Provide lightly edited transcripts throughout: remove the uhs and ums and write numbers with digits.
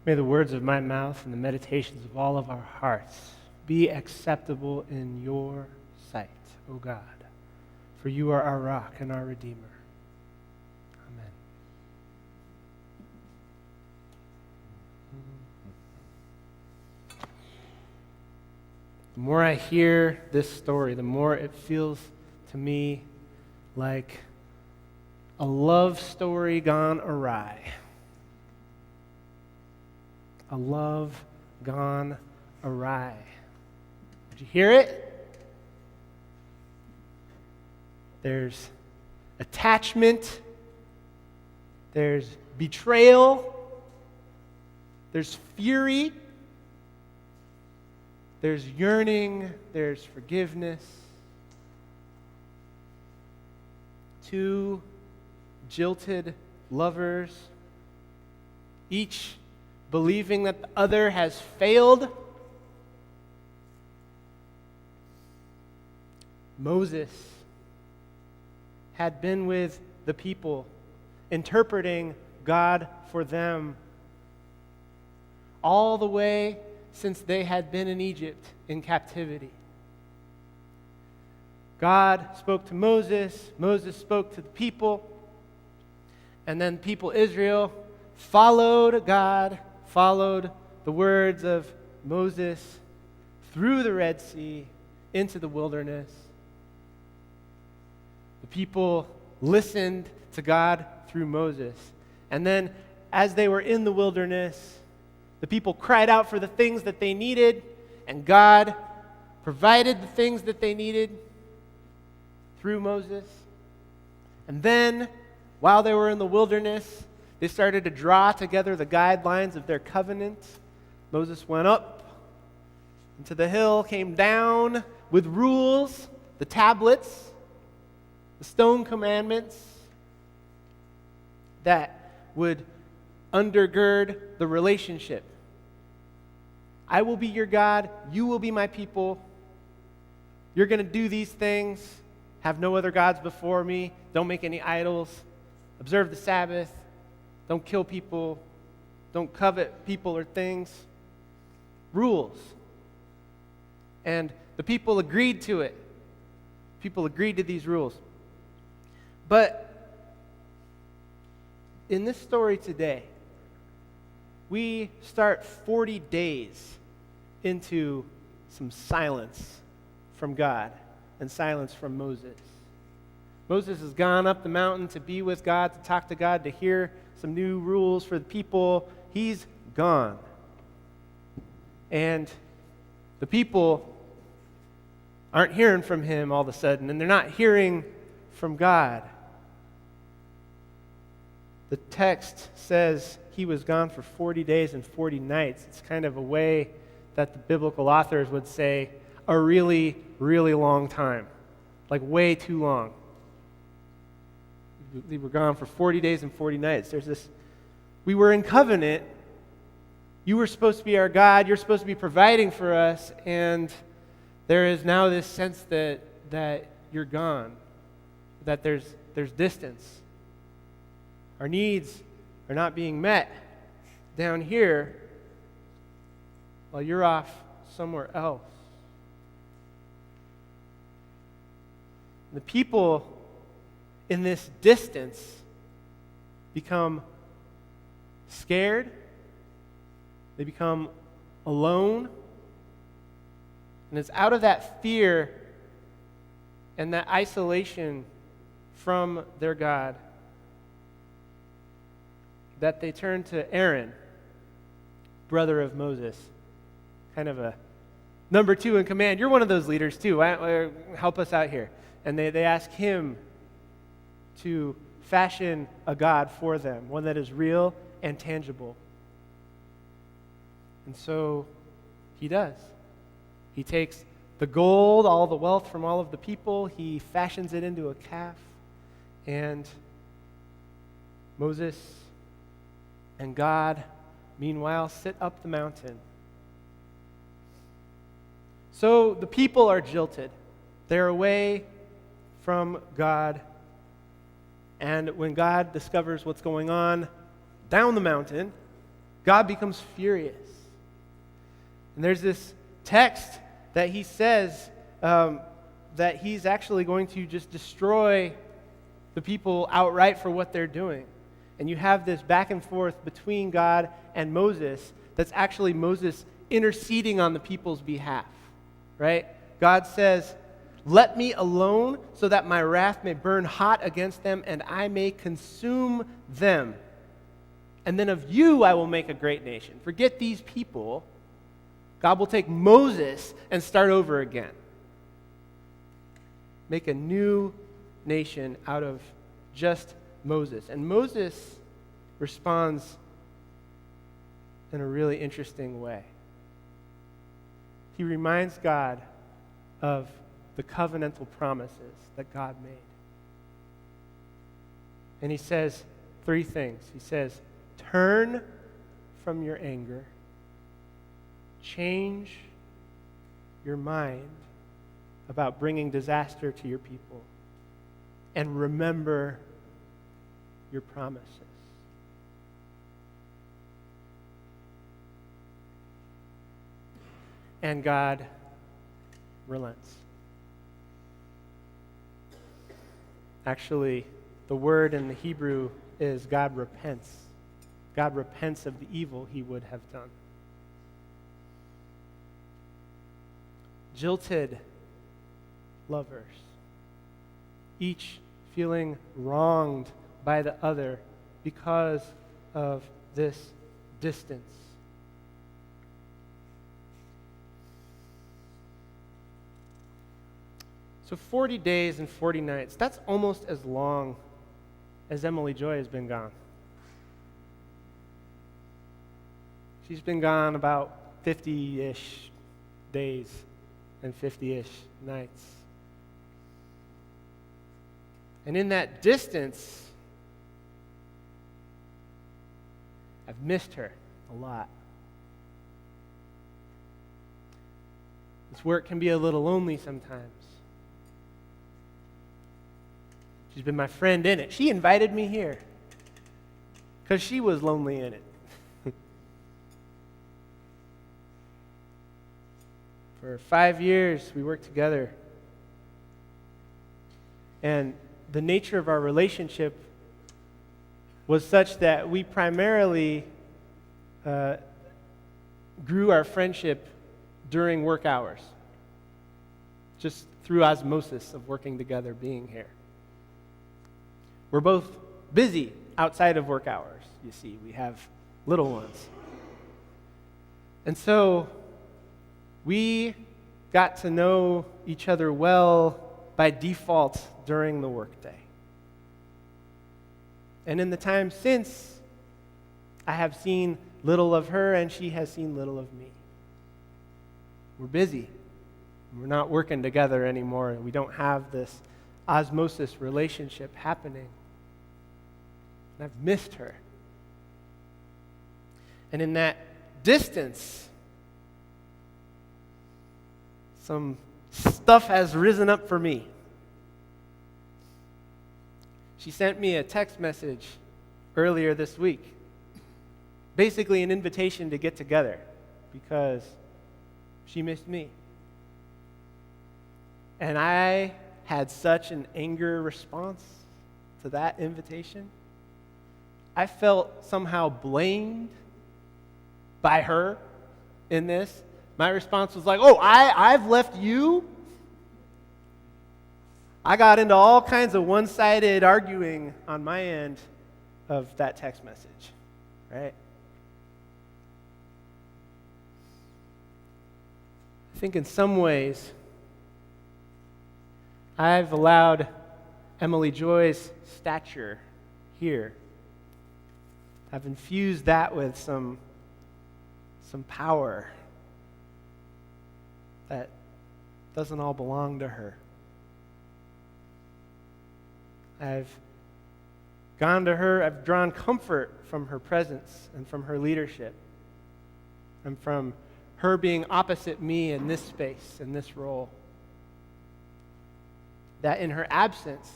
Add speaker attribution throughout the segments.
Speaker 1: May the words of my mouth and the meditations of all of our hearts be acceptable in your sight, O God, for you are our rock and our Redeemer. Amen. The more I hear this story, the more it feels to me like a love story gone awry. A love gone awry. Did you hear it? There's attachment. There's betrayal. There's fury. There's yearning. There's forgiveness. Two jilted lovers, each believing that the other has failed. Moses had been with the people, interpreting God for them all the way since they had been in Egypt in captivity. God spoke to Moses, Moses spoke to the people, and then people Israel followed God, followed the words of Moses through the Red Sea into the wilderness. The people listened to God through Moses. And then as they were in the wilderness, the people cried out for the things that they needed, and God provided the things that they needed through Moses. And then, while they were in the wilderness, they started to draw together the guidelines of their covenant. Moses went up into the hill, came down with rules, the tablets, the stone commandments that would undergird the relationship. I will be your God, you will be my people. You're going to do these things. Have no other gods before me. Don't make any idols. Observe the Sabbath. Don't kill people. Don't covet people or things. Rules. And the people agreed to it. People agreed to these rules. But in this story today, we start 40 days into some silence from God and silence from Moses. Moses has gone up the mountain to be with God, to talk to God, to hear some new rules for the people. He's gone. And the people aren't hearing from him all of a sudden, and they're not hearing from God. The text says he was gone for 40 days and 40 nights. It's kind of a way that the biblical authors would say a really, really long time, like way too long. We were gone for 40 days and 40 nights. There's this, we were in covenant. You were supposed to be our God. You're supposed to be providing for us. And there is now this sense that you're gone, that there's distance. Our needs are not being met down here while you're off somewhere else. The people in this distance become scared. They become alone. And it's out of that fear and that isolation from their God that they turn to Aaron, brother of Moses, kind of a number 2 in command. You're one of those leaders too. Help us out here. And they ask him to fashion a God for them, one that is real and tangible. And so he does. He takes the gold, all the wealth from all of the people, he fashions it into a calf, and Moses and God, meanwhile, sit up the mountain. So the people are jilted. They're away from God. And when God discovers what's going on down the mountain, God becomes furious. And there's this text that he says that he's actually going to just destroy the people outright for what they're doing. And you have this back and forth between God and Moses that's actually Moses interceding on the people's behalf, right? God says, "Let me alone so that my wrath may burn hot against them and I may consume them. And then of you I will make a great nation." Forget these people. God will take Moses and start over again. Make a new nation out of just Moses. And Moses responds in a really interesting way. He reminds God of the covenantal promises that God made. And he says 3 things. He says, turn from your anger, change your mind about bringing disaster to your people, and remember your promises. And God relents. Actually, the word in the Hebrew is God repents. God repents of the evil he would have done. Jilted lovers, each feeling wronged by the other because of this distance. So 40 days and 40 nights, that's almost as long as Emily Joy has been gone. She's been gone about 50-ish days and 50-ish nights. And in that distance, I've missed her a lot. This work can be a little lonely sometimes. She's been my friend in it. She invited me here because she was lonely in it. For 5 years, we worked together. And the nature of our relationship was such that we primarily grew our friendship during work hours, just through osmosis of working together, being here. We're both busy outside of work hours, you see. We have little ones. And so we got to know each other well by default during the workday. And in the time since, I have seen little of her and she has seen little of me. We're busy. We're not working together anymore. We don't have this osmosis relationship happening. And I've missed her. And in that distance, some stuff has risen up for me. She sent me a text message earlier this week, basically an invitation to get together because she missed me. And I had such an anger response to that invitation. I felt somehow blamed by her in this. My response was like, I've left you? I got into all kinds of one-sided arguing on my end of that text message, right? I think in some ways, I've allowed Emily Joy's stature here. I've infused that with some power that doesn't all belong to her. I've gone to her, I've drawn comfort from her presence and from her leadership and from her being opposite me in this space, in this role. That in her absence,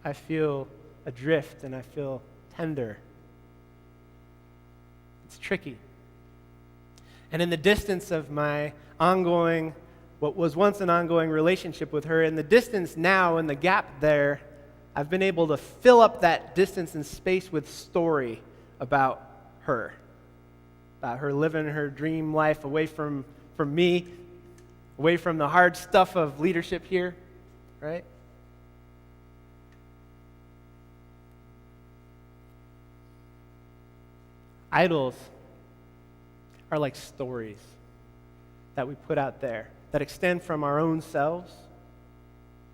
Speaker 1: I feel adrift and I feel tender. It's tricky. And in the distance of my ongoing, what was once an ongoing relationship with her, in the distance now, in the gap there, I've been able to fill up that distance and space with story about her living her dream life away from me, away from the hard stuff of leadership here, right? Idols are like stories that we put out there that extend from our own selves.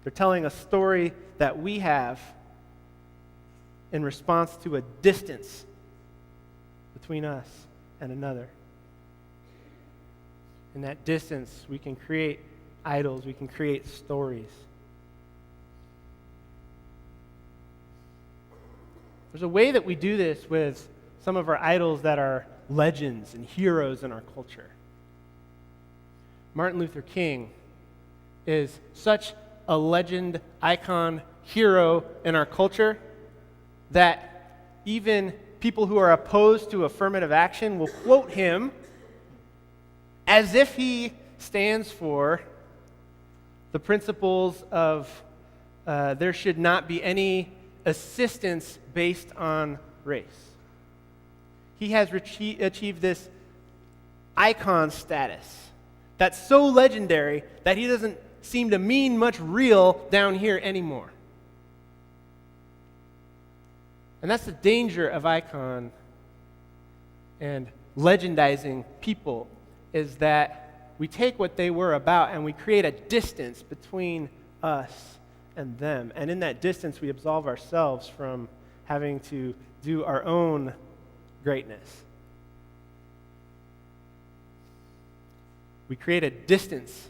Speaker 1: They're telling a story that we have in response to a distance between us and another. In that distance, we can create idols, we can create stories. There's a way that we do this with some of our idols that are legends and heroes in our culture. Martin Luther King is such a legend, icon, hero in our culture that even people who are opposed to affirmative action will quote him as if he stands for the principles of there should not be any assistance based on race. He has achieved this icon status that's so legendary that he doesn't seem to mean much real down here anymore. And that's the danger of icon and legendizing people, is that we take what they were about and we create a distance between us and them. And in that distance, we absolve ourselves from having to do our own greatness. We create a distance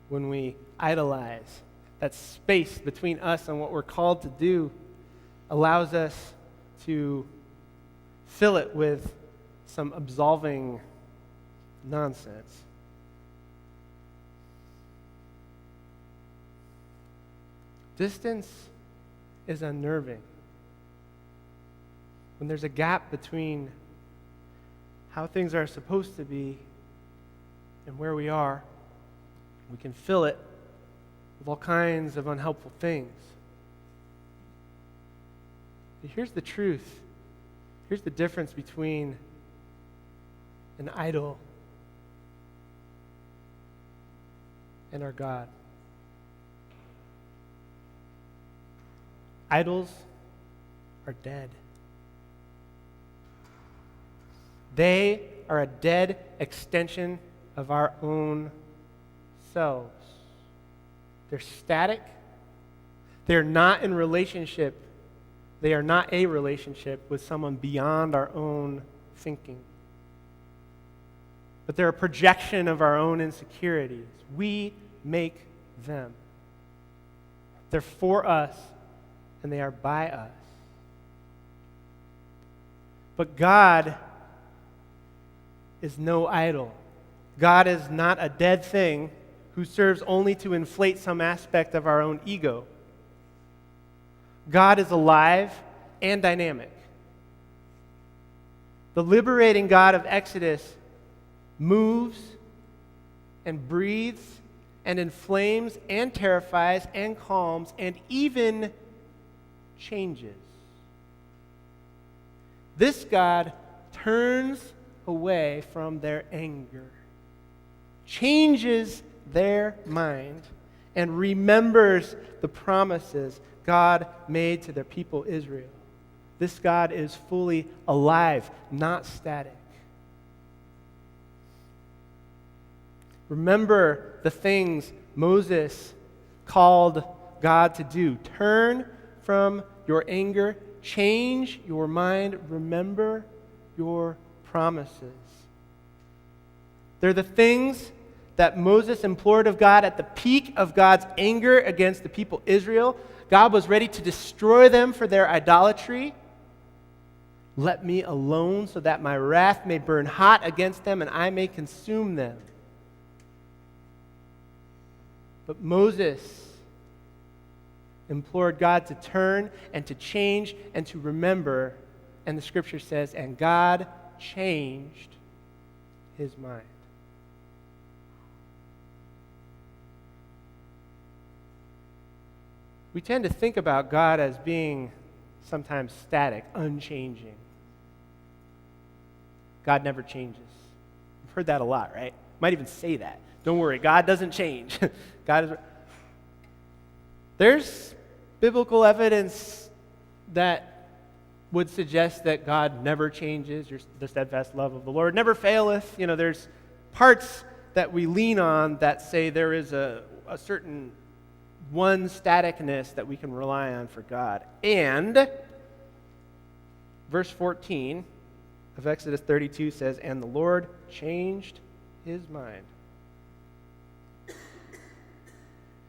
Speaker 1: when we idolize. That space between us and what we're called to do allows us to fill it with some absolving nonsense. Distance is unnerving. When there's a gap between how things are supposed to be and where we are, we can fill it with all kinds of unhelpful things. But here's the truth. Here's the difference between an idol and our God. Idols are dead. They are a dead extension of our own selves. They're static. They're not in relationship. They are not a relationship with someone beyond our own thinking. But they're a projection of our own insecurities. We make them. They're for us, and they are by us. But God is no idol. God is not a dead thing who serves only to inflate some aspect of our own ego. God is alive and dynamic. The liberating God of Exodus moves and breathes and inflames and terrifies and calms and even changes. This God turns away from their anger, changes their mind, and remembers the promises God made to their people Israel. This God is fully alive, not static. Remember the things Moses called God to do. Turn from your anger, change your mind, remember your promises. They're the things that Moses implored of God at the peak of God's anger against the people Israel. God was ready to destroy them for their idolatry. Let me alone so that my wrath may burn hot against them and I may consume them. But Moses implored God to turn and to change and to remember. And the scripture says, and God changed his mind. We tend to think about God as being sometimes static, unchanging. God never changes. You've heard that a lot, right? Might even say that. Don't worry, God doesn't change. There's biblical evidence that would suggest that God never changes. The steadfast love of the Lord never faileth. There's parts that we lean on that say there is a certain one staticness that we can rely on for God. And verse 14 of Exodus 32 says, "And the Lord changed his mind."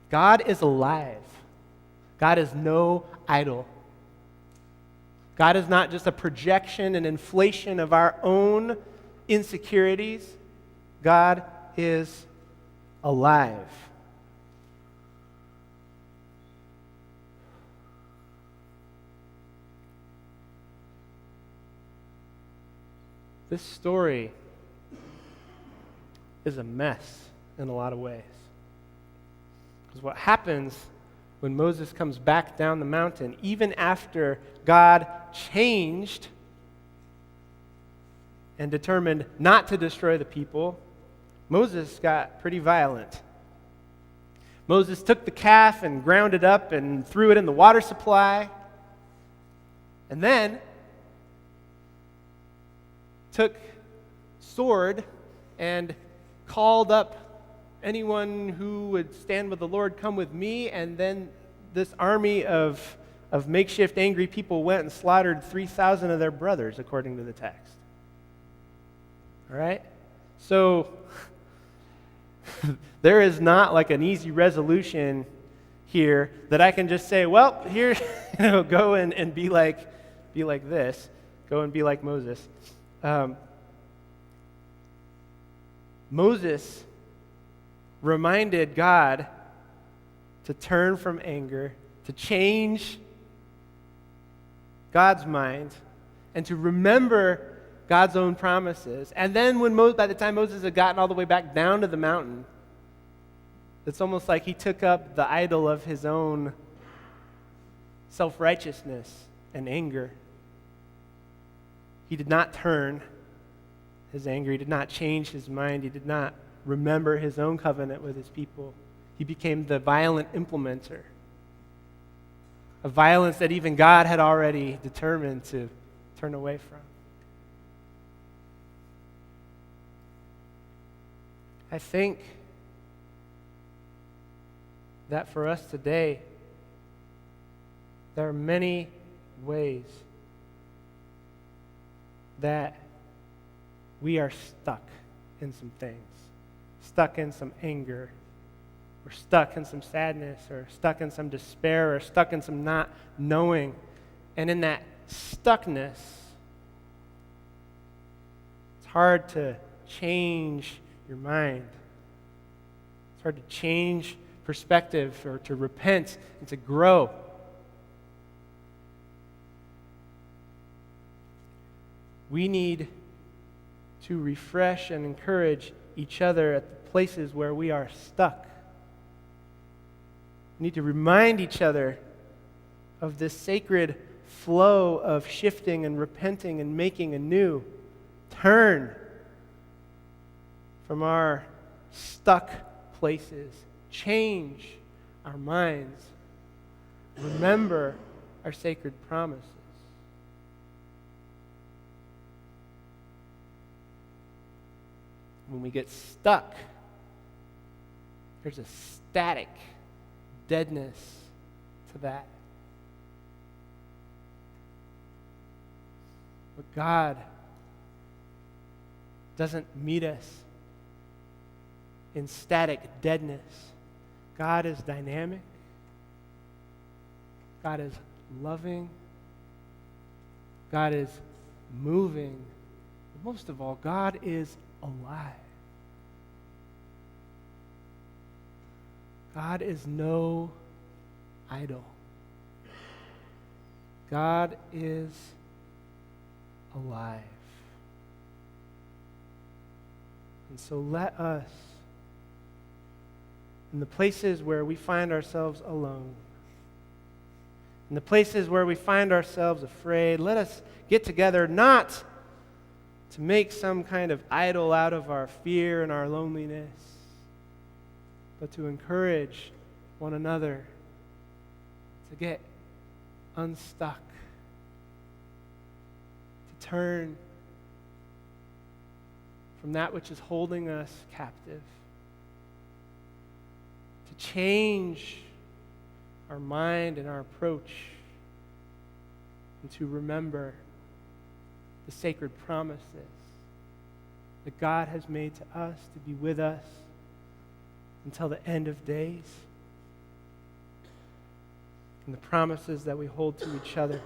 Speaker 1: God is alive. God is no idol. God is not just a projection and inflation of our own insecurities. God is alive. This story is a mess in a lot of ways. Because what happens when Moses comes back down the mountain, even after God changed and determined not to destroy the people, Moses got pretty violent. Moses took the calf and ground it up and threw it in the water supply, and then took sword and called up anyone who would stand with the Lord, come with me. And then this army of makeshift angry people went and slaughtered 3,000 of their brothers, according to the text. All right? So there is not like an easy resolution here that I can just say, well, here, go and be like this. Go and be like Moses. Moses reminded God to turn from anger, to change God's mind, and to remember God's own promises. And then by the time Moses had gotten all the way back down to the mountain, it's almost like he took up the idol of his own self-righteousness and anger. He did not turn his anger. He did not change his mind. He did not remember his own covenant with his people. He became the violent implementer of violence that even God had already determined to turn away from. I think that for us today, there are many ways that we are stuck in some things, stuck in some anger, or stuck in some sadness, or stuck in some despair, or stuck in some not knowing. And in that stuckness, it's hard to change your mind. It's hard to change perspective or to repent and to grow. We need to refresh and encourage each other at the places where we are stuck. We need to remind each other of this sacred flow of shifting and repenting and making anew. Turn from our stuck places. Change our minds. Remember our sacred promises. When we get stuck, there's a static deadness to that. But God doesn't meet us in static deadness. God is dynamic. God is loving. God is moving. But most of all, God is alive. God is no idol. God is alive. And so let us, in the places where we find ourselves alone, in the places where we find ourselves afraid, let us get together not to make some kind of idol out of our fear and our loneliness, but to encourage one another to get unstuck, to turn from that which is holding us captive, to change our mind and our approach, and to remember the sacred promises that God has made to us to be with us until the end of days, and the promises that we hold to each other.